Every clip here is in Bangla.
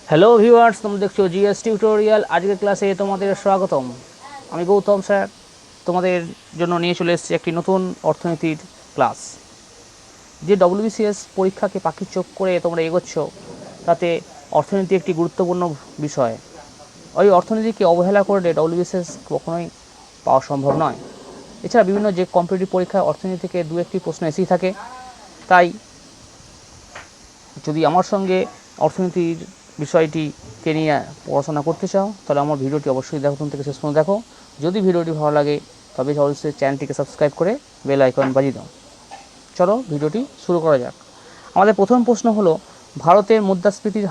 হ্যালো ভিউয়ার্স, তোমরা দেখছো জিএস টিউটোরিয়াল। আজকের ক্লাসে তোমাদের স্বাগতম। আমি গৌতম স্যার তোমাদের জন্য নিয়ে চলে এসেছি একটি নতুন অর্থনীতির ক্লাস। যে WBCS পরীক্ষাকে পাখির চোখ করে তোমরা এগোচ্ছ, তাতে অর্থনীতি একটি গুরুত্বপূর্ণ বিষয়। ওই অর্থনীতিকে অবহেলা করলে WBCS কখনোই পাওয়া সম্ভব নয়। এছাড়া বিভিন্ন যে কম্পিটিটিভ পরীক্ষায় অর্থনীতি থেকে দু একটি প্রশ্ন এসেই থাকে। তাই যদি আমার সঙ্গে অর্থনীতির বিষয়টিকে নিয়ে পড়াশোনা করতে চাও, তাহলে আমার ভিডিওটি অবশ্যই দেখো, প্রথম থেকে শেষ পর্যন্ত দেখো। যদি ভিডিওটি ভালো লাগে তবে অবশ্যই চ্যানেলটিকে সাবস্ক্রাইব করে বেল আইকন বাজিয়ে দাও। চলো ভিডিওটি শুরু করা যাক। আমাদের প্রথম প্রশ্ন হলো, ভারতের মুদ্রাস্ফীতির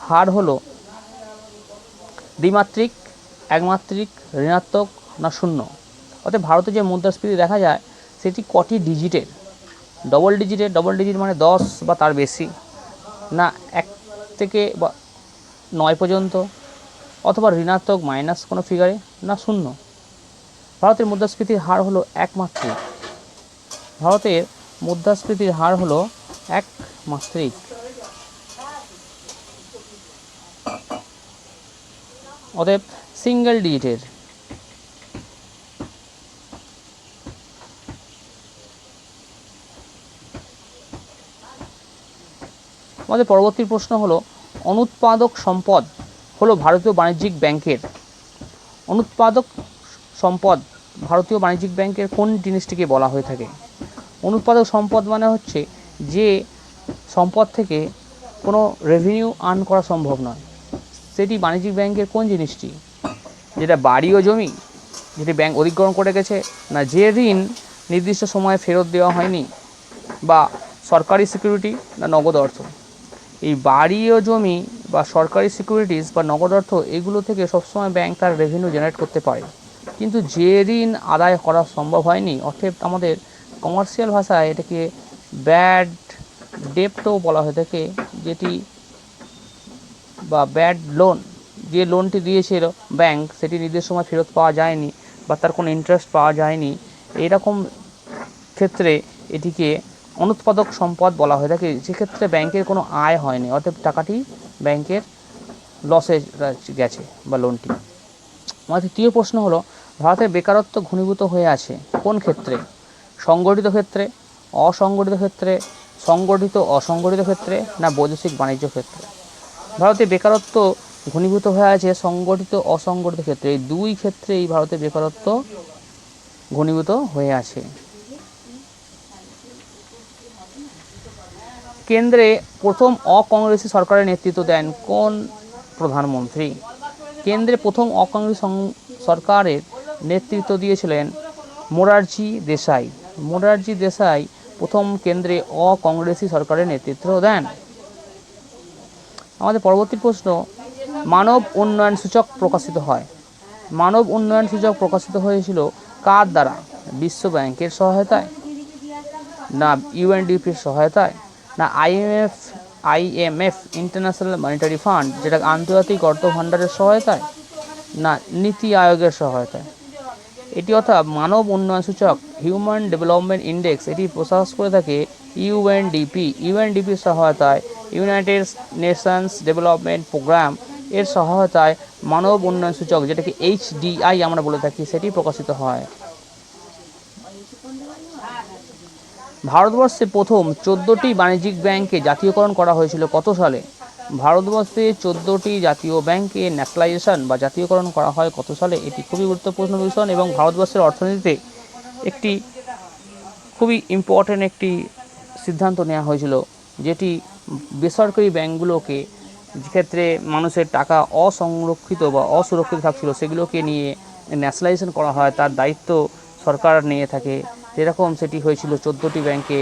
হার হলো দ্বিমাত্রিক, একমাত্রিক, ঋণাত্মক না শূন্য? অর্থাৎ ভারতে যে মুদ্রাস্ফীতি দেখা যায় সেটি কটি ডিজিটের? ডবল ডিজিট মানে 10 বা তার বেশি, না 1 থেকে বা 9 পর্যন্ত, অথবা ঋণাত্মক মাইনাস কোনো ফিগারে, না শূন্য? ভারতের মুদ্রাস্ফীতির হার হলো একমাত্রিক। অতএব সিঙ্গেল ডিজিটের। আমাদের পরবর্তী প্রশ্ন হলো, অনুৎপাদক সম্পদ হলো ভারতীয় বাণিজ্যিক ব্যাংকের কোন জিনিসটিকে বলা হয়ে থাকে? অনুৎপাদক সম্পদ মানে হচ্ছে যে সম্পদ থেকে কোনো রেভিনিউ আর্ন করা সম্ভব নয়, সেটি বাণিজ্যিক ব্যাংকের কোন জিনিসটি? যেটা বাড়ি ও জমি, যেটি ব্যাংক অধিগ্রহণ করে গেছে, না যে ঋণ নির্দিষ্ট সময়ে ফেরত দেওয়া হয়নি, বা সরকারি সিকিউরিটি, না নগদ অর্থ? এই বাড়ি ও জমি বা সরকারি সিকিউরিটিজ বা নগদ অর্থ, এগুলো থেকে সবসময় ব্যাংক তার রেভিনিউ জেনারেট করতে পারে, কিন্তু যে ঋণ আদায় করা সম্ভব হয়নি, অর্থাৎ আমাদের কমার্শিয়াল ভাষায় এটাকে ব্যাড ডেপ্টও বলা হয়ে থাকে, যেটি বা ব্যাড লোন, যে লোনটি দিয়েছিল ব্যাংক সেটি নির্দিষ্ট সময় ফেরত পাওয়া যায়নি বা তার কোনো ইন্টারেস্ট পাওয়া যায়নি, এইরকম ক্ষেত্রে এটিকে অনুৎপাদক সম্পদ বলা হয়ে থাকে, যেক্ষেত্রে ব্যাংকের কোনো আয় হয়নি, অর্থাৎ টাকাটি ব্যাংকের লসে গেছে বা লোনটি। আমার তৃতীয় প্রশ্ন হলো, ভারতের বেকারত্ব ঘনীভূত হয়ে আছে কোন ক্ষেত্রে? সংগঠিত ক্ষেত্রে, অসংগঠিত ক্ষেত্রে, সংগঠিত অসংগঠিত ক্ষেত্রে, না বৈদেশিক বাণিজ্য ক্ষেত্রে? ভারতে বেকারত্ব ঘনীভূত হয়ে আছে সংগঠিত অসংগঠিত ক্ষেত্রে, এই দুই ক্ষেত্রেই ভারতে বেকারত্ব ঘনীভূত হয়ে আছে। কেন্দ্রে প্রথম অকংগ্রেসি সরকারের নেতৃত্ব দেন কোন প্রধানমন্ত্রী? কেন্দ্রে প্রথম অকংগ্রেসি সরকারের নেতৃত্ব দিয়েছিলেন মোরারজি দেশাই প্রথম কেন্দ্রে অকংগ্রেসি সরকারের নেতৃত্ব দেন। আমাদের পরবর্তী প্রশ্ন, মানব উন্নয়ন সূচক প্রকাশিত হয়েছিল কার দ্বারা? বিশ্ব ব্যাংকের সহায়তায়, না ইউএনডিপির সহায়তায়, না আইএমএফ ইন্টারন্যাশনাল মনিটারি ফান্ড, যেটা আন্তর্জাতিক অর্থ ভাণ্ডারের সহায়তায়, না নীতি আয়োগের সহায়তায়? এটি অর্থাৎ মানব উন্নয়ন সূচক, হিউম্যান ডেভেলপমেন্ট ইন্ডেক্স, এটি প্রকাশ করে থাকে ইউএনডিপির সহায়তায়, ইউনাইটেড নেশনস ডেভেলপমেন্ট প্রোগ্রাম এর সহায়তায় মানব উন্নয়ন সূচক, যেটাকে HDI আমরা বলে থাকি, সেটি প্রকাশিত হয়। ভারতবর্ষে প্রথম 14টি বাণিজ্যিক ব্যাংকে জাতীয়করণ করা হয়েছিল কত সালে? ভারতবর্ষে 14টি জাতীয় ব্যাংকে ন্যাশনালাইজেশন বা জাতীয়করণ করা হয় কত সালে? এটি খুবই গুরুত্বপূর্ণ বিষয় এবং ভারতবর্ষের অর্থনীতিতে একটি খুবই ইম্পর্ট্যান্ট একটি সিদ্ধান্ত নেওয়া হয়েছিল, যেটি বেসরকারি ব্যাংকগুলোকে, যেক্ষেত্রে মানুষের টাকা অসংরক্ষিত বা অসুরক্ষিত থাকছিল, সেগুলোকে নিয়ে ন্যাশনালাইজেশন করা হয়, তার দায়িত্ব সরকার নিয়ে থাকে। যেরকম সেটি হয়েছিল 14টি ব্যাংকে।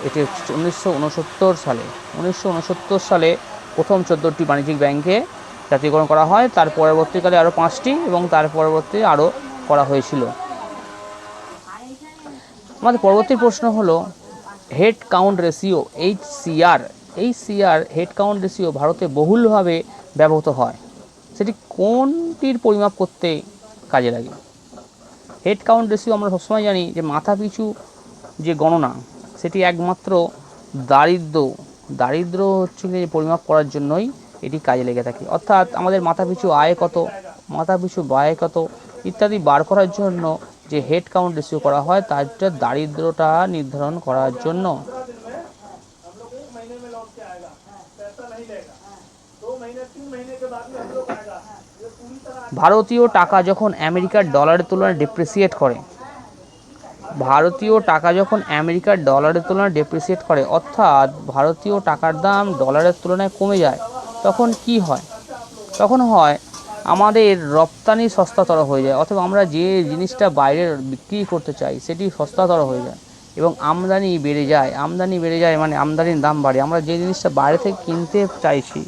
এটি 1969 সালে প্রথম 14টি বাণিজ্যিক ব্যাংকে জাতীয়করণ করা হয়, তার পরবর্তীকালে আরও 5টি এবং তার পরবর্তী আরও করা হয়েছিল। আমাদের পরবর্তী প্রশ্ন হলো, head count ratio HCR head count ratio ভারতে বহুলভাবে ব্যবহৃত হয়, সেটি কোনটির পরিমাপ করতে কাজে লাগে? হেড কাউন্ট রেশিও আমরা সবসময় জানি যে মাথা পিছু যে গণনা, সেটি একমাত্র দারিদ্র দারিদ্র হচ্ছে কি পরিমাপ করার জন্যই এটি কাজে লেগে থাকে। অর্থাৎ আমাদের মাথাপিছু আয় কত, মাথাপিছু ব্যয় কত ইত্যাদি বার করার জন্য যে হেড কাউন্ট রেশিও করা হয় তার দারিদ্রতা নির্ধারণ করার জন্য। ভারতীয় টাকা যখন আমেরিকার ডলারের তুলনায় ডেপ্রিসিয়েট করে, ভারতীয় টাকা যখন আমেরিকার ডলারের তুলনায় ডেপ্রিসিয়েট করে অর্থাৎ ভারতীয় টাকার দাম ডলারের তুলনায় কমে যায়, তখন কি হয়? তখন হয় আমাদের রপ্তানি সস্তাতর হয়ে যায়, অথবা আমরা যে জিনিসটা বাইরে বিক্রি করতে চাই সেটি সস্তাতর হয়ে যায় এবং আমদানি বেড়ে যায়। আমদানি বেড়ে যায় মানে আমদানির দাম বাড়ে। আমরা যে জিনিসটা বাইরে থেকে কিনতে চাইছি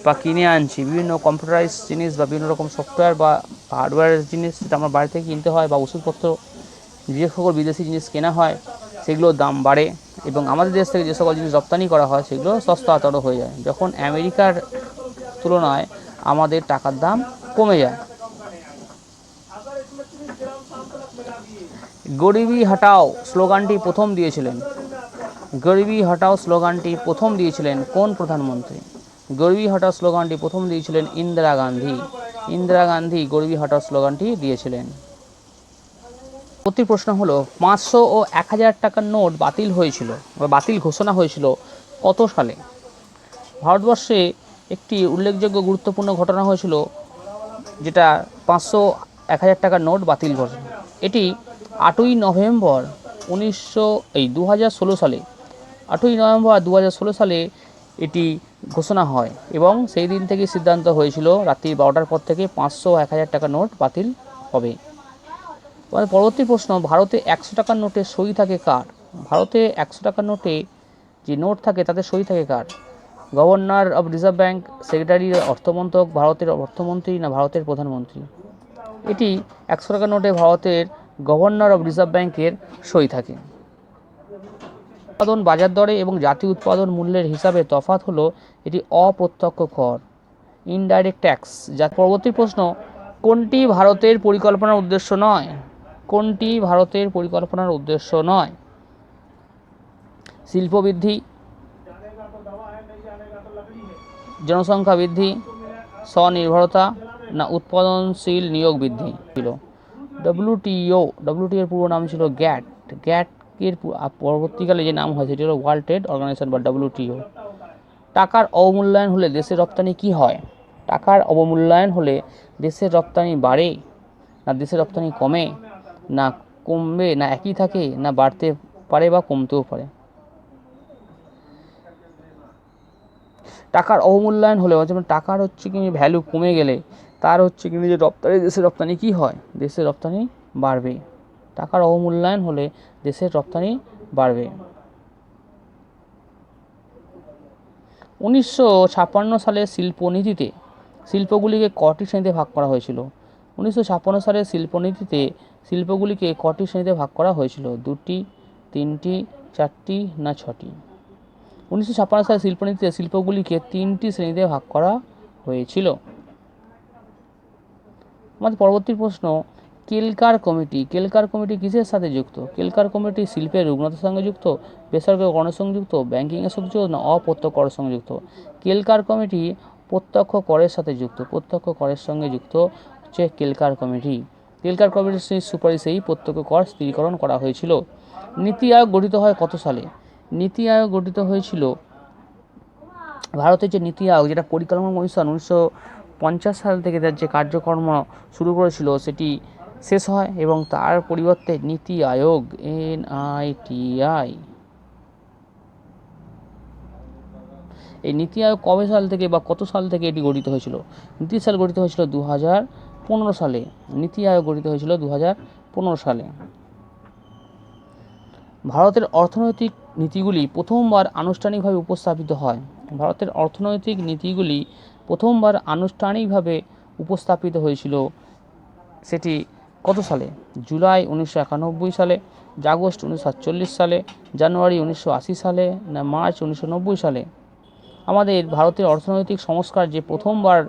বা কিনে আনছি, বিভিন্ন কম্পিউটারাইজ জিনিস বা বিভিন্ন রকম সফটওয়্যার বা হার্ডওয়্যারের জিনিস, সেটা আমার বাইরে থেকে কিনতে হয়, বা ওষুধপত্র যে সকল বিদেশি জিনিস কেনা হয় সেগুলোর দাম বাড়ে এবং আমাদের দেশ থেকে যে সকল জিনিস রপ্তানি করা হয় সেগুলো সস্তাতর হয়ে যায়, যখন আমেরিকার তুলনায় আমাদের টাকার দাম কমে যায়। গরিবি হটাও স্লোগানটি প্রথম দিয়েছিলেন, গরিবি হটাও স্লোগানটি প্রথম দিয়েছিলেন কোন প্রধানমন্ত্রী? গরিবি হটাও স্লোগানটি প্রথম দিয়েছিলেন ইন্দিরা গান্ধী। ইন্দিরা গান্ধী গরিবি হটাও স্লোগানটি দিয়েছিলেন। পরবর্তী প্রশ্ন হলো 500 ও 1000 টাকার নোট বাতিল হয়েছিল বা বাতিল ঘোষণা হয়েছিল কত সালে? ভারতবর্ষে একটি উল্লেখযোগ্য গুরুত্বপূর্ণ ঘটনা হয়েছিল, যেটা 500 1000 টাকার নোট বাতিল ঘোষণা। এটি 8ই নভেম্বর 2016 সালে, 8ই নভেম্বর 2016 সালে এটি ঘোষণা হয় এবং সেই দিন থেকে সিদ্ধান্ত হয়েছিল রাত্রি 12টার পর থেকে 500 1000 টাকার নোট বাতিল হবে। পরবর্তী প্রশ্ন, ভারতে 100 টাকার নোটে সই থাকে কার? ভারতে 100 টাকার নোটে যে নোট থাকে তাতে সই থাকে কার? Governor of reserve bank, secretary অর্থমন্ত্রক, ভারতের অর্থমন্ত্রী না ভারতের প্রধানমন্ত্রী? এটি 100 টাকার নোটে ভারতের গভর্নর অব রিজার্ভ ব্যাঙ্কের সই থাকে। উৎপাদন বাজার দরে এবং জাতীয় উৎপাদন মূল্যের হিসাবে তফাৎ হলো এটি অপ্রত্যক্ষ কর, ইনডাইরেক্ট ট্যাক্স। যা পরবর্তী প্রশ্ন, কোনটি ভারতের পরিকল্পনার উদ্দেশ্য নয়? কোনটি ভারতের পরিকল্পনার উদ্দেশ্য নয়? শিল্প বৃদ্ধি, জনসংখ্যা বৃদ্ধি, স্বনির্ভরতা না উৎপাদনশীল নিয়োগ বৃদ্ধি ছিল? ডব্লিউটিও এর পুরো নাম ছিল গ্যাট। গ্যাট এর পরবর্তীকালে যে নাম হয় সেটি হলো ওয়ার্ল্ড ট্রেড অর্গানাইজেশন বা ডব্লিউটিও। টাকার অবমূল্যায়ন হলে দেশের রপ্তানি কি হয়? টাকার অবমূল্যায়ন হলে দেশের রপ্তানি বাড়ে না দেশের রপ্তানি কমে না কমবে না একই থাকে না বাড়তে পারে বা কমতেও পারে? টাকার অবমূল্যায়ন হলে যেমন টাকার হচ্ছে কি ভ্যালু কমে গেলে তার হচ্ছে কি যে রপ্তানি, দেশের রপ্তানি কি হয়? দেশের রপ্তানি বাড়বে। টাকার অবমূল্যায়ন হলে দেশের রপ্তানি বাড়বে। 1956 সালের শিল্পনীতিতে শিল্পগুলিকে কটি শ্রেণীতে ভাগ করা হয়েছিল? 1956 সালের শিল্পনীতিতে শিল্পগুলিকে কটি শ্রেণীতে ভাগ করা হয়েছিল? 2টি, 3টি, 4টি না 6টি? 1956 সালের শিল্পনীতিতে শিল্পগুলিকে 3টি শ্রেণীতে ভাগ করা হয়েছিল। আমাদের পরবর্তী প্রশ্ন, কেলকার কমিটি, কেলকার কমিটি কিসের সাথে যুক্ত? কেলকার কমিটি শিল্পের রুগ্নতার সঙ্গে যুক্ত, বেসরকারীকরণের সঙ্গে যুক্ত, ব্যাংকিংয়ের সঙ্গে যুক্ত না অপ্রত্যক্ষ করের সঙ্গে যুক্ত? কেলকার কমিটি প্রত্যক্ষ করের সাথে যুক্ত, প্রত্যক্ষ করের সঙ্গে যুক্ত হচ্ছে কেলকার কমিটি। কেলকার কমিটির সুপারিশেই প্রত্যক্ষ কর স্থিরীকরণ করা হয়েছিল। নীতি আয়োগ গঠিত হয় কত সালে? নীতি আয়োগ গঠিত হয়েছিল, ভারতের যে নীতি আয়োগ, যেটা পরিকল্পনা কমিশন 1950 সাল থেকে তার যে কার্যক্রম শুরু করেছিল সেটি শেষ হয় এবং তার পরিবর্তে নীতি আয়োগ NITI, এই নীতি আয়োগ কবে সাল থেকে বা কত সাল থেকে এটি গঠিত হয়েছিল? নীতি সাল গঠিত হয়েছিল 2015 সালে। নীতি আয়োগ গঠিত হয়েছিল 2015 সালে। ভারতের অর্থনৈতিক নীতিগুলি প্রথমবার আনুষ্ঠানিকভাবে উপস্থাপিত হয়। ভারতের অর্থনৈতিক নীতিগুলি প্রথমবার আনুষ্ঠানিকভাবে উপস্থাপিত হয়েছিল, সেটি কত সালে? জুলাই 1991 সালে, আগস্ট 1947 সালে, জানুয়ারি 1980 সালে না মার্চ 1990 সালে? আমাদের ভারতের অর্থনৈতিক সংস্কার যে প্রথমবার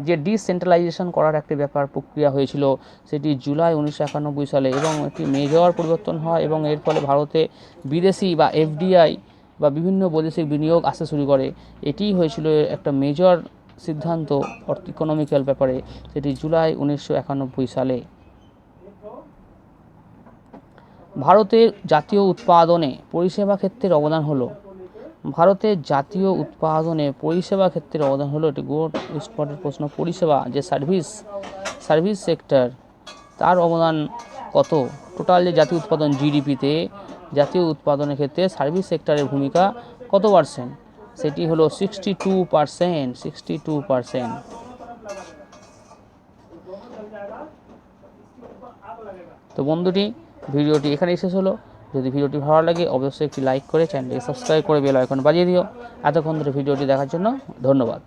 যে ডিসেন্ট্রালাইজেশন করার একটি প্রক্রিয়া হয়েছিল সেটি জুলাই 1991 সালে এবং একটি মেজর পরিবর্তন হয় এবং এর ফলে ভারতে বিদেশি বা FDI বা বিভিন্ন বৈদেশিক বিনিয়োগ আসতে শুরু করে। এটিই হয়েছিল একটা মেজর সিদ্ধান্ত ইকোনমিক্যাল ব্যাপারে, সেটি জুলাই 1991 সালে। ভারতের জাতীয় উৎপাদনে পরিষেবা ক্ষেত্রের অবদান হলো, ভারতের জাতীয় উৎপাদনে পরিষেবা ক্ষেত্রের অবদান হলো, একটি গুড স্পটের প্রশ্ন, পরিষেবা যে সার্ভিস সেক্টর তার অবদান কত? টোটাল যে জাতীয় উৎপাদন জিডিপিতে জাতীয় উৎপাদনের ক্ষেত্রে সার্ভিস সেক্টরের ভূমিকা কত পার্সেন্ট? সেটি হলো 62%। তো বন্ধুটি, ভিডিওটি এখানেই শেষ হলো। যদি ভিডিওটি ভালো লাগে অবশ্যই একটি লাইক করে চ্যানেলটি সাবস্ক্রাইব করে বেল আইকন বাজিয়ে দিও। এতক্ষণ ধরে ভিডিওটি দেখার জন্য ধন্যবাদ।